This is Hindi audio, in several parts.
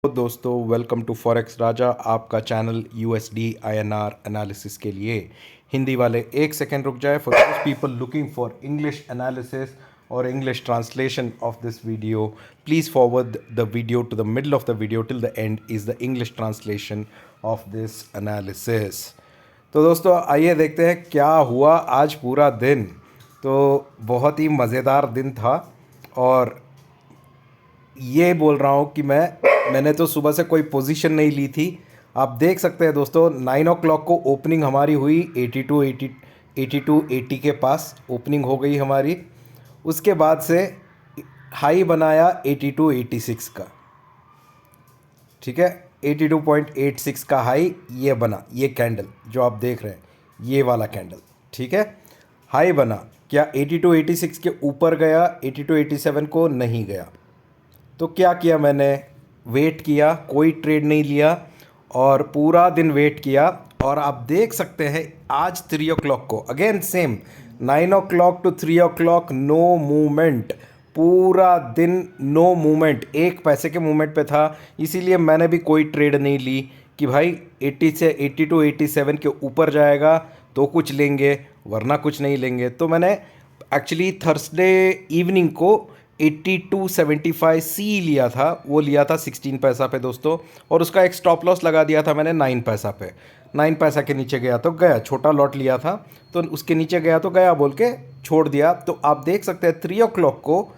तो दोस्तों वेलकम टू फॉरेक्स राजा, आपका चैनल यूएसडी आईएनआर एनालिसिस के लिए। हिंदी वाले एक सेकेंड रुक जाए। For those people looking for English analysis और English translation of this video, please forward the video to the middle of the video till the end is the English translation of this analysis. तो दोस्तों आइए देखते हैं क्या हुआ आज पूरा दिन। तो बहुत ही मज़ेदार दिन था और ये बोल रहा हूँ कि मैंने तो सुबह से कोई पोजीशन नहीं ली थी। आप देख सकते हैं दोस्तों 9 o'clock को ओपनिंग हमारी हुई 82 के पास ओपनिंग हो गई हमारी। उसके बाद से हाई बनाया 86 का, ठीक है। 82.86 का हाई ये बना, ये कैंडल जो आप देख रहे हैं, ये वाला कैंडल, ठीक है। हाई बना, क्या 86 के ऊपर गया? 87 को नहीं गया। तो क्या किया मैंने? वेट किया, कोई ट्रेड नहीं लिया और पूरा दिन वेट किया। और आप देख सकते हैं आज 3 o'clock को again same 9 o'clock to 3 o'clock no movement, पूरा दिन नो मूवमेंट, एक पैसे के मूवमेंट पे था। इसीलिए मैंने भी कोई ट्रेड नहीं ली कि भाई 80 से 87 के ऊपर जाएगा तो कुछ लेंगे वरना कुछ नहीं लेंगे। तो मैंने एक्चुअली थर्सडे इवनिंग को 82.75 सी लिया था, वो लिया था 16 पैसा पे दोस्तों, और उसका एक स्टॉप लॉस लगा दिया था मैंने 9 पैसा पे। 9 पैसा के नीचे गया तो गया, छोटा लॉट लिया था तो उसके नीचे गया तो गया बोल के छोड़ दिया। तो आप देख सकते हैं 3 o'clock को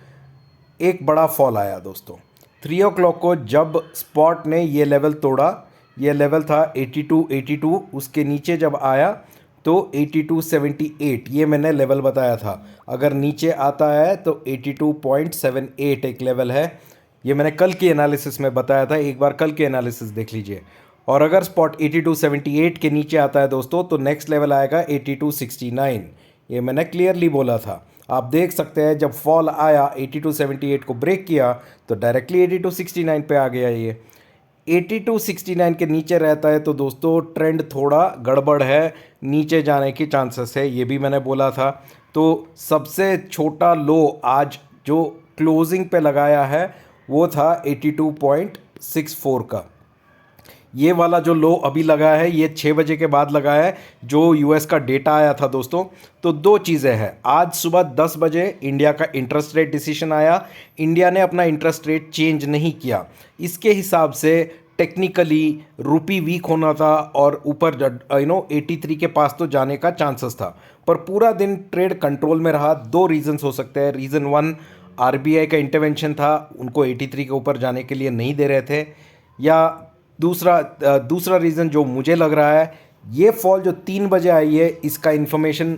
एक बड़ा फॉल आया दोस्तों। 3 o'clock को जब स्पॉट ने ये लेवल तोड़ा, ये लेवल था 82, उसके नीचे जब आया तो 82.78 ये मैंने लेवल बताया था। अगर नीचे आता है तो 82.78 एक लेवल है, ये मैंने कल की एनालिसिस में बताया था, एक बार कल की एनालिसिस देख लीजिए। और अगर स्पॉट 82.78 के नीचे आता है दोस्तों तो नेक्स्ट लेवल आएगा 82.69, ये मैंने क्लियरली बोला था। आप देख सकते हैं जब फॉल आया 82.78 को ब्रेक किया तो डायरेक्टली 82.69 पे आ गया। ये 82.69 के नीचे रहता है तो दोस्तों ट्रेंड थोड़ा गड़बड़ है, नीचे जाने की चांसेस है, ये भी मैंने बोला था। तो सबसे छोटा लो आज जो क्लोजिंग पे लगाया है वो था 82.64 का। ये वाला जो लो अभी लगा है ये 6 बजे के बाद लगा है, जो यूएस का डेटा आया था दोस्तों। तो दो चीज़ें हैं, आज सुबह 10 बजे इंडिया का इंटरेस्ट रेट डिसीजन आया, इंडिया ने अपना इंटरेस्ट रेट चेंज नहीं किया। इसके हिसाब से टेक्निकली रुपी वीक होना था और ऊपर 83 के पास तो जाने का चांसेस था, पर पूरा दिन ट्रेड कंट्रोल में रहा। दो रीजंस हो सकते हैं। रीज़न वन, आरबीआई का इंटरवेंशन था, उनको 83 के ऊपर जाने के लिए नहीं दे रहे थे। या दूसरा रीज़न जो मुझे लग रहा है, ये फॉल जो 3 बजे आई है इसका इन्फॉर्मेशन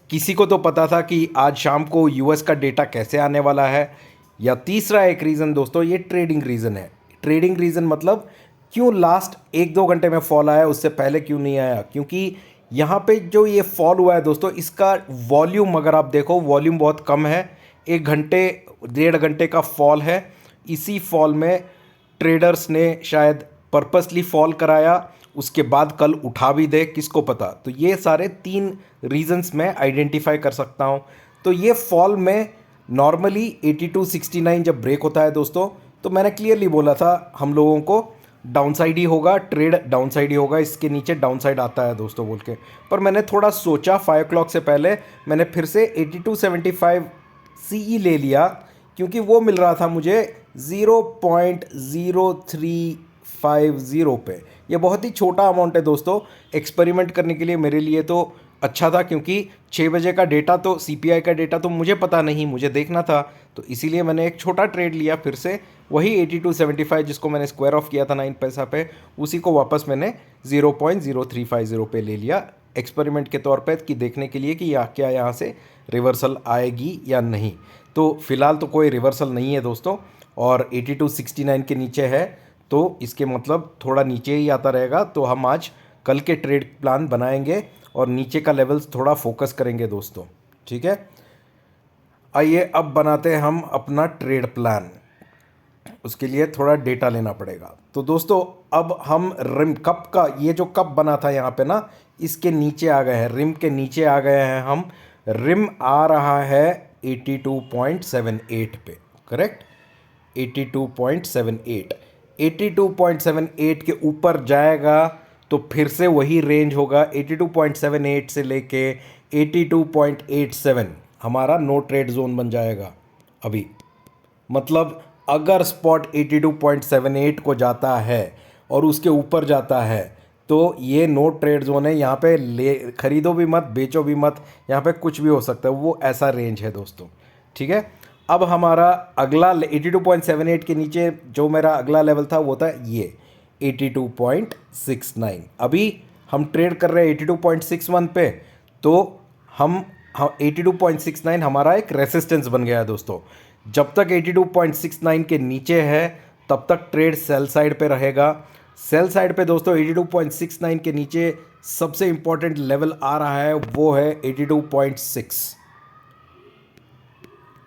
किसी को तो पता था कि आज शाम को यूएस का डेटा कैसे आने वाला है। या तीसरा एक रीज़न दोस्तों ये ट्रेडिंग रीज़न है। ट्रेडिंग रीज़न मतलब क्यों लास्ट 1-2 घंटे में फॉल आया, उससे पहले क्यों नहीं आया? क्योंकि यहाँ पे जो ये फॉल हुआ है दोस्तों, इसका वॉल्यूम अगर आप देखो, वॉल्यूम बहुत कम है। 1 घंटे 1.5 घंटे का फॉल है। इसी फॉल में ट्रेडर्स ने शायद पर्पसली फॉल कराया, उसके बाद कल उठा भी दे, किसको पता। तो ये सारे 3 रीजंस मैं आइडेंटिफाई कर सकता हूँ। तो ये फॉल में नॉर्मली 82.69 जब ब्रेक होता है दोस्तों, तो मैंने क्लियरली बोला था हम लोगों को डाउनसाइड ही होगा, ट्रेड डाउनसाइड ही होगा, इसके नीचे डाउनसाइड आता है दोस्तों बोल के। पर मैंने थोड़ा सोचा, 5 o'clock से पहले मैंने फिर से 82.75 सी ले लिया, क्योंकि वो मिल रहा था मुझे 0.0350 पे। ये बहुत ही छोटा अमाउंट है दोस्तों, एक्सपेरिमेंट करने के लिए मेरे लिए तो अच्छा था, क्योंकि 6 बजे का डेटा तो सीपीआई का डेटा तो मुझे पता नहीं, मुझे देखना था। तो इसीलिए मैंने एक छोटा ट्रेड लिया, फिर से वही 82.75 जिसको मैंने स्क्वायर ऑफ किया था 9 पैसा पे, उसी को वापस मैंने 0.0350 पे ले लिया, एक्सपेरिमेंट के तौर पे, कि देखने के लिए कि क्या यहाँ से रिवर्सल आएगी या नहीं। तो फिलहाल तो कोई रिवर्सल नहीं है दोस्तों, और 82.69 के नीचे है, तो इसके मतलब थोड़ा नीचे ही आता रहेगा। तो हम आज कल के ट्रेड प्लान बनाएंगे और नीचे का लेवल्स थोड़ा फोकस करेंगे दोस्तों, ठीक है। आइए अब बनाते हैं हम अपना ट्रेड प्लान। उसके लिए थोड़ा डेटा लेना पड़ेगा। तो दोस्तों अब हम रिम कप का, ये जो कप बना था यहाँ पे ना, इसके नीचे आ गए हैं, रिम के नीचे आ गए हैं हम। रिम आ रहा है 82.78 पे, करेक्ट, 82.78। 82.78 के ऊपर जाएगा तो फिर से वही रेंज होगा 82.78 से लेके 82.87 हमारा नो ट्रेड जोन बन जाएगा अभी। मतलब अगर स्पॉट 82.78 को जाता है और उसके ऊपर जाता है तो ये नो ट्रेड जोन है। यहाँ पे ले खरीदो भी मत, बेचो भी मत, यहाँ पे कुछ भी हो सकता है, वो ऐसा रेंज है दोस्तों। ठीक है, अब हमारा अगला 82.78 के नीचे जो मेरा अगला लेवल था वो था ये 82.69। अभी हम ट्रेड कर रहे हैं 82.61 पे, तो हम 82.69 हमारा एक रेसिस्टेंस बन गया है दोस्तों। जब तक 82.69 के नीचे है तब तक ट्रेड सेल साइड पे रहेगा। सेल साइड पे दोस्तों 82.69 के नीचे सबसे इंपॉर्टेंट लेवल आ रहा है, वो है 82.6।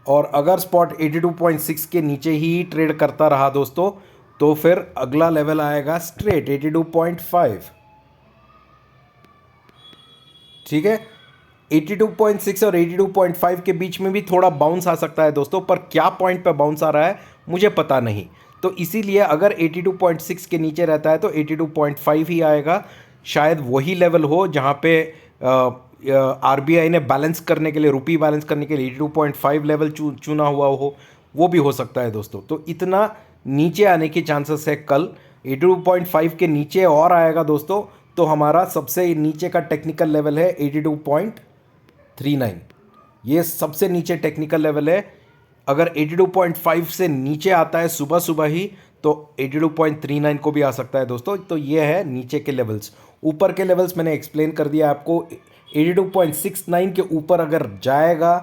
और अगर स्पॉट 82.6 के नीचे ही ट्रेड करता रहा दोस्तों तो फिर अगला लेवल आएगा स्ट्रेट 82.5। ठीक है, 82.6 और 82.5 के बीच में भी थोड़ा बाउंस आ सकता है दोस्तों, पर क्या पॉइंट पे बाउंस आ रहा है मुझे पता नहीं। तो इसीलिए अगर 82.6 के नीचे रहता है तो 82.5 ही आएगा। शायद वही लेवल हो जहाँ पे आरबीआई ने बैलेंस करने के लिए, रुपी बैलेंस करने के लिए 82.5 लेवल चुना हुआ हो, वो भी हो सकता है दोस्तों। तो इतना नीचे आने की चांसेस है कल। 82.5 के नीचे और आएगा दोस्तों तो हमारा सबसे नीचे का टेक्निकल लेवल है 82.39। ये सबसे नीचे टेक्निकल लेवल है। अगर 82.5 से नीचे आता है सुबह सुबह ही तो 82.39 को भी आ सकता है दोस्तों। तो ये है नीचे के लेवल्स। ऊपर के लेवल्स मैंने एक्सप्लेन कर दिया आपको। 82.69 के ऊपर अगर जाएगा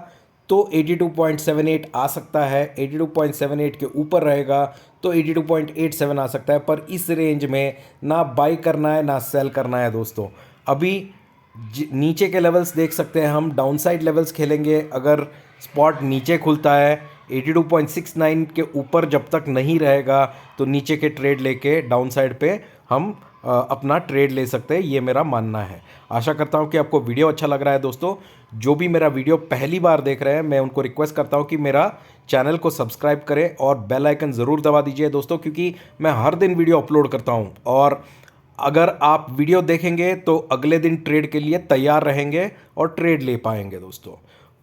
तो 82.78 आ सकता है, 82.78 के ऊपर रहेगा तो 82.87 आ सकता है। पर इस रेंज में ना बाई करना है ना सेल करना है दोस्तों। अभी नीचे के लेवल्स देख सकते हैं हम, डाउनसाइड लेवल्स खेलेंगे। अगर स्पॉट नीचे खुलता है 82.69 के ऊपर जब तक नहीं रहेगा तो नीचे के ट्रेड लेके डाउनसाइड पे हम अपना ट्रेड ले सकते हैं, ये मेरा मानना है। आशा करता हूँ कि आपको वीडियो अच्छा लग रहा है दोस्तों। जो भी मेरा वीडियो पहली बार देख रहे हैं मैं उनको रिक्वेस्ट करता हूँ कि मेरा चैनल को सब्सक्राइब करें और बेल आइकन ज़रूर दबा दीजिए दोस्तों, क्योंकि मैं हर दिन वीडियो अपलोड करता हूँ। और अगर आप वीडियो देखेंगे तो अगले दिन ट्रेड के लिए तैयार रहेंगे और ट्रेड ले पाएंगे दोस्तों।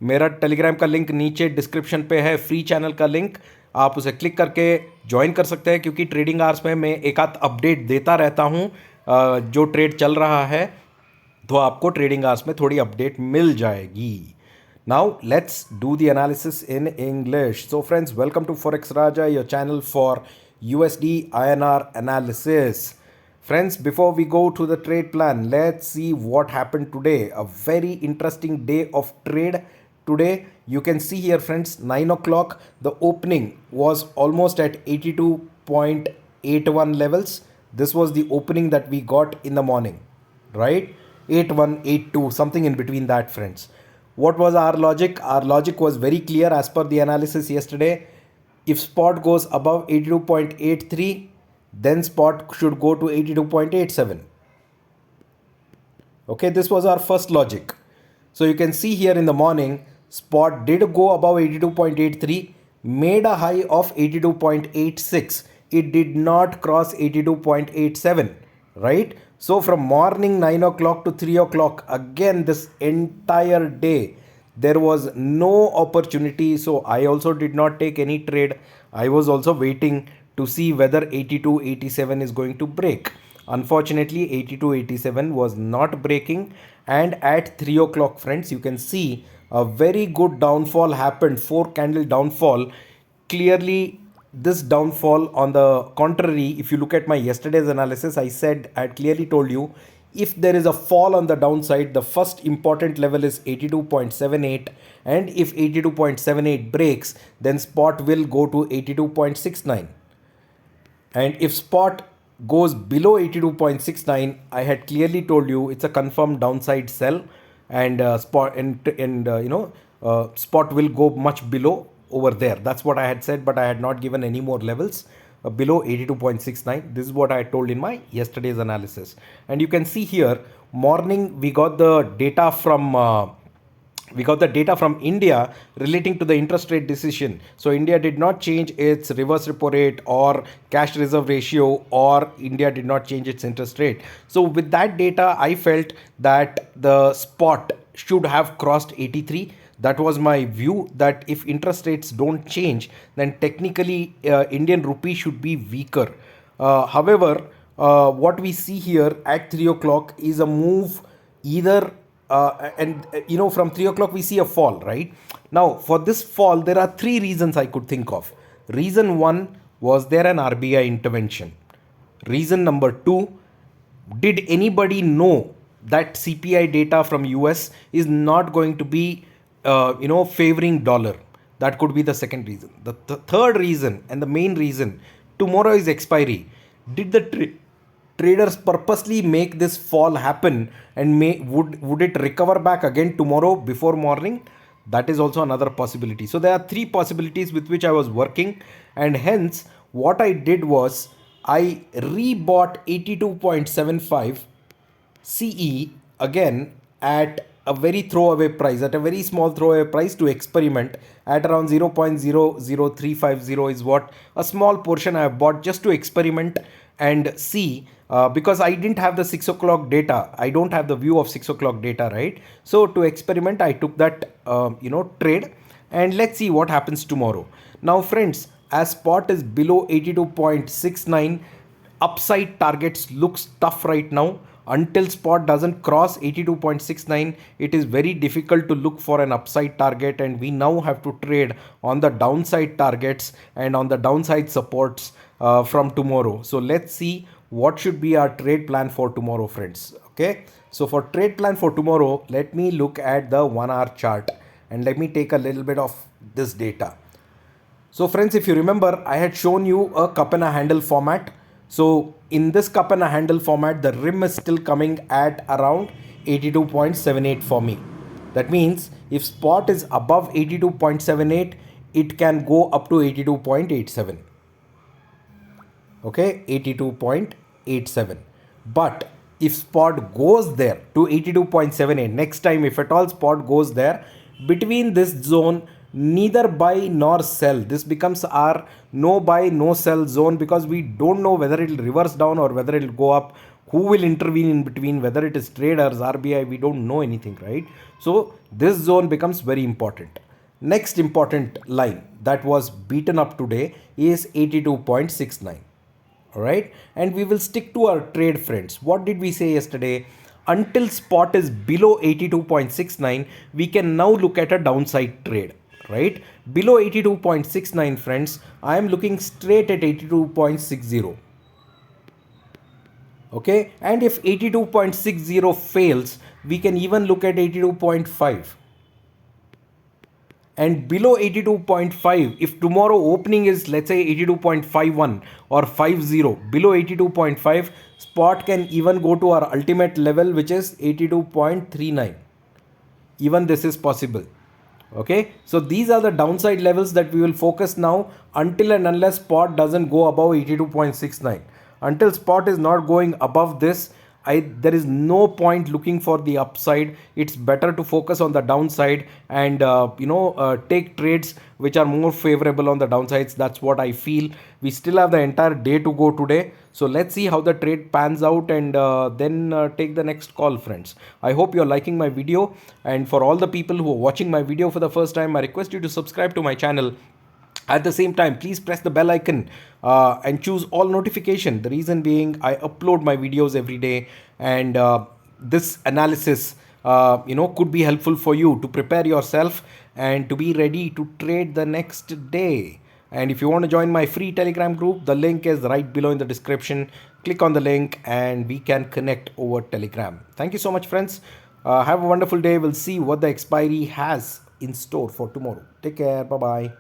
मेरा टेलीग्राम का लिंक नीचे डिस्क्रिप्शन पे है, फ्री चैनल का लिंक, आप उसे क्लिक करके ज्वाइन कर सकते हैं, क्योंकि ट्रेडिंग आवर्स में मैं एक आध अपडेट देता रहता हूँ जो ट्रेड चल रहा है, तो आपको ट्रेडिंग आवर्स में थोड़ी अपडेट मिल जाएगी। Now let's do the analysis in English. So friends, welcome to forex Raja, your channel for USD INR analysis. Friends, before we go to the trade plan, let's see what happened today. A very interesting day of trade today. You can see here, friends, 9 o'clock, the opening was almost at 82.81 levels. This was the opening that we got in the morning, right? 81, 82, something in between that, friends. What was our logic? Our logic was very clear as per the analysis yesterday. If spot goes above 82.83, then spot should go to 82.87. Okay, this was our first logic. So you can see here in the morning, spot did go above 82.83, made a high of 82.86. It did not cross 82.87, right? So from morning 9 o'clock to 3 o'clock, again this entire day, there was no opportunity. So I also did not take any trade. I was also waiting to see whether 82.87 is going to break. Unfortunately, 82.87 was not breaking, and at 3 o'clock, friends, you can see a very good downfall happened, 4 candle downfall. Clearly, this downfall, on the contrary, if you look at my yesterday's analysis, I said, I had clearly told you, if there is a fall on the downside, the first important level is 82.78, and if 82.78 breaks, then spot will go to 82.69. And if spot goes below 82.69, I had clearly told you it's a confirmed downside sell, and spot will go much below over there. That's what I had said, but I had not given any more levels below 82.69. This is what I told in my yesterday's analysis. And you can see here, morning we got the data from we got the data from India relating to the interest rate decision. So India did not change its reverse repo rate or cash reserve ratio, or India did not change its interest rate. So with that data, I felt that the spot should have crossed 83. That was my view, that if interest rates don't change, then technically Indian rupee should be weaker. However, what we see here at 3 o'clock is a move either and you know, from 3 o'clock we see a fall, right? Now for this fall there are three reasons I could think of. Reason one, was there an RBI intervention? Reason number two, did anybody know that CPI data from US is not going to be favoring dollar? That could be the second reason. The third reason, and the main reason, tomorrow is expiry. Did the traders purposely make this fall happen, and would it recover back again tomorrow before morning? That is also another possibility. So there are three possibilities with which I was working, and hence what I did was I rebought 82.75 CE again at a very throwaway price, at a very small throwaway price, to experiment at around 0.00350 is what a small portion I have bought just to experiment and see, because I didn't have the 6 o'clock data. I don't have the view of 6 o'clock data, right? So to experiment, I took that trade, and let's see what happens tomorrow. Now friends, as spot is below 82.69, upside targets looks tough right now. Until spot doesn't cross 82.69, it is very difficult to look for an upside target, and we now have to trade on the downside targets and on the downside supports from tomorrow. So let's see what should be our trade plan for tomorrow, friends. Okay, so for trade plan for tomorrow, let me look at the 1 hour chart and let me take a little bit of this data. So friends, if you remember, I had shown you a cup and a handle format. So in this cup and a handle format, the rim is still coming at around 82.78 for me. That means if spot is above 82.78, it can go up to 82.87. Okay, 82.87. But if spot goes there to 82.78, next time if at all spot goes there, between this zone, neither buy nor sell. This becomes our no buy no sell zone, because we don't know whether it will reverse down or whether it will go up. Who will intervene in between, whether it is traders, RBI, we don't know anything, right? So this zone becomes very important. Next important line that was beaten up today is 82.69. all right, and we will stick to our trade, friends. What did we say yesterday? Until spot is below 82.69, we can now look at a downside trade, right? Below 82.69, friends, I am looking straight at 82.60. okay, and if 82.60 fails, we can even look at 82.5. and below 82.5, if tomorrow opening is, let's say, 82.51 or 50, below 82.5, spot can even go to our ultimate level, which is 82.39. even this is possible. Okay, so these are the downside levels that we will focus now, until and unless spot doesn't go above 82.69. Until spot is not going above this, there is no point looking for the upside. It's better to focus on the downside and take trades which are more favorable on the downsides. That's what I feel. We still have the entire day to go today, so let's see how the trade pans out, and then take the next call, friends. I hope you're liking my video, and for all the people who are watching my video for the first time, I request you to subscribe to my channel. At the same time, please press the bell icon and choose all notification. The reason being, I upload my videos every day, and this analysis could be helpful for you to prepare yourself and to be ready to trade the next day. And if you want to join my free Telegram group, the link is right below in the description. Click on the link and we can connect over Telegram. Thank you so much, friends. Have a wonderful day. We'll see what the expiry has in store for tomorrow. Take care. Bye-bye.